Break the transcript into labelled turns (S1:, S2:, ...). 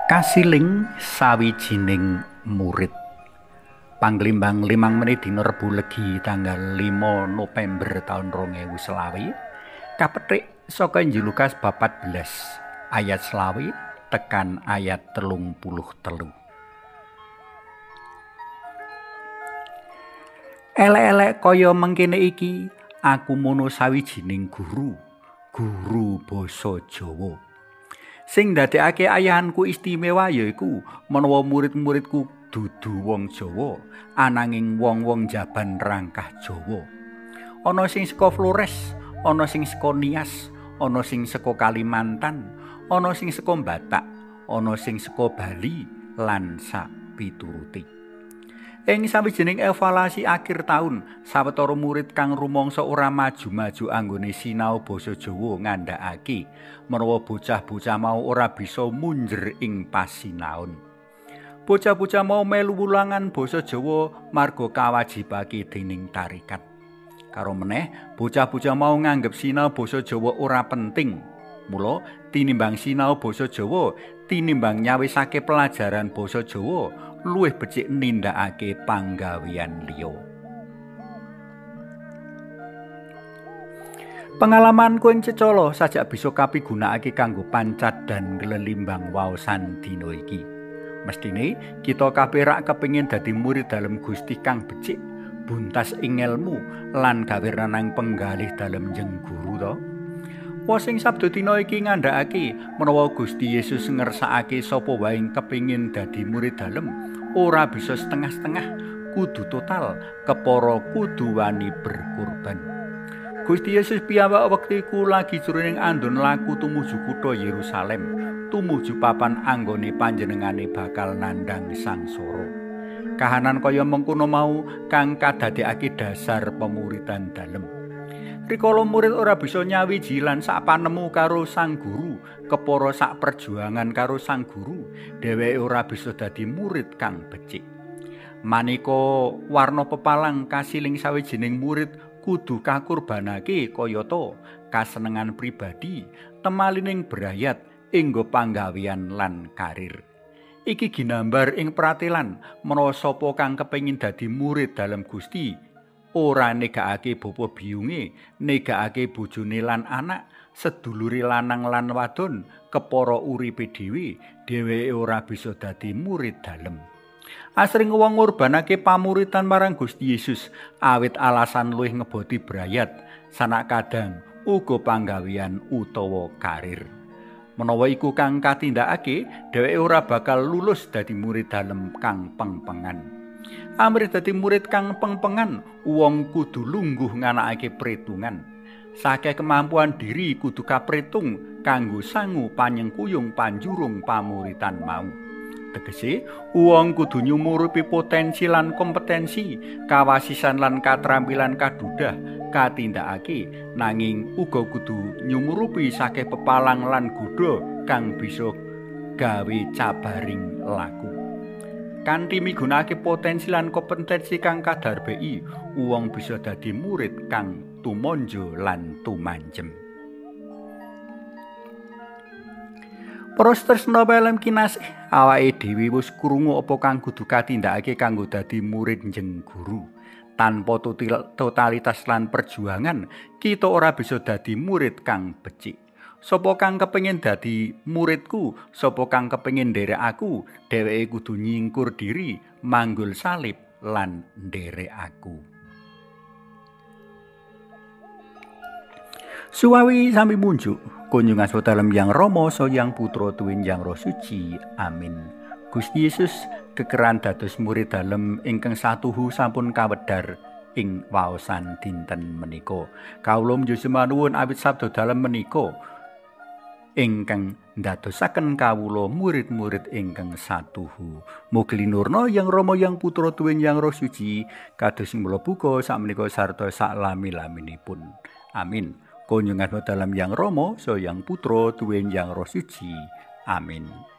S1: Kasiling sawijining murid. Panglimbang 5 menit dina Rebo Legi tanggal 5 November tahun 2020 kapethik saka Injil Lukas bab 14 ayat 20 tekan ayat 33. Elek-elek kaya mengkene iki aku mono sawijining guru basa Jawa. Sing ndadekake ayahanku istimewa yaiku menawa murid-muridku dudu wong Jawa ananging wong-wong jaban rangkah Jawa. Ana sing saka Flores, ana sing saka Nias, ana sing saka Kalimantan, ana sing saka Batak, ana sing saka Bali lan sak pituruté. Ing sawijining evaluasi akhir taun, sawetara murid kang rumangsa ora maju-maju anggone sinau basa Jawa ngandhakake menawa bocah-bocah mau ora bisa munjer ing pasinaon. Bocah-bocah mau melu wulangan basa Jawa marga kawajibake dening tarekat. Karo meneh, bocah-bocah mau nganggep sinau basa Jawa ora penting. Mula tinimbang sinau basa Jawa, tinimbang nyawisake pelajaran basa Jawa, luwih becik nindakake panggawean liya. Pengalamanku ing Cecala sajak bisa kapigunakake kanggo pancat dan lelimbang waosan dina iki. Mestine kita kabeh rak kepengin dadi murid dalem Gusti kang becik, buntas ing ilmu lan gawe renang penggalih dalem jengguru to. Wong sing sabda dina iki ngandhakake menawa Gusti Yesus ngersakake sapa wae kepengin dadi murid dalem ora bisa setengah-setengah, kudu total, kepara kudu wani berkorban. Gusti Yesus piyambak wektu iku lagi jroning andon laku tumuju kutha Yerusalem, tumuju papan anggone panjenengane bakal nandhang sangsara. Kahanan kaya mengkono mau kang kadadekake dasar pemuridan dalem. Rikala murid ora bisa nyawiji lan sak panemu karo sang guru, kepara sak perjuangan karo sang guru, dheweke ora bisa dadi murid kang becik. Maneka warna pepalang kasiling sawijining murid kudu kakurbanake kayata kasenengan pribadi, temalining brayat, enggo panggawean lan karir. Iki ginambar ing pratelan menawa sapa kang kepengin dadi murid dalem Gusti ora negakake bapa biyunge, negakake bojone lan anak, sedulure lanang lan wadon, kepara uripe dhewe, dheweke ora bisa dadi murid dalem. Asring wong ngorbanake pamuritan marang Gusti Yesus awit alasan luwih ngeboti brayat, sanak kadang uga panggawean utawa karir. Menawa iku kang katindakake, dheweke ora bakal lulus dadi murid dalem kang pengpengan. Amrih dadi murid kang pengpengan, wong kudu lungguh nganakake pretungan. Sakeh kemampuan diri kudu kapretung kanggo sangu panyengkuyung panjurung pamuritan mau. Tegese, wong kudu nyumurupi potensi lan kompetensi, kawasisan lan katrampilan kadudah katindakake, nanging uga kudu nyumurupi sakeh pepalang lan godha kang bisa gawe cabaring laku. Kanthi migunakake potensi lan kompetensi kang kadarbeki, wong bisa dadi murid kang tumanja lan tumanjem. Para tresna pelem kinasih, awake dhewe wis krungu apa kang kudu katindakake kanggo dadi murid njeng guru. Tanpa totalitas lan perjuangan, kita ora bisa dadi murid kang becik. Sapa kang kepengin dadi muridku, sapa kang kepengin nderek aku, dheweke kudu nyingkur diri, manggul salib lan nderek aku. Suwawi sami munjuk, kunjungan dalem Yang Rama so Yang Putra tuwin Yang Roh Suci. Amin. Gusti Yesus kekeran dados murid dalem ingkang satuhu sampun kawedhar ing waosan dinten menika. Kawula njujuma nuwun awit sabda dalem menika ingkang ndadosaken kawula murid-murid ingkang satuhu. Mugi linurna Yang Rama Yang Putra tuwin Yang Roh Suci kados sing mula buka sakmenika sarta saklami-laminipun. Amin. Kunjungan dalam Yang Rama so Yang Putra tuwin Yang Roh Suci. Amin.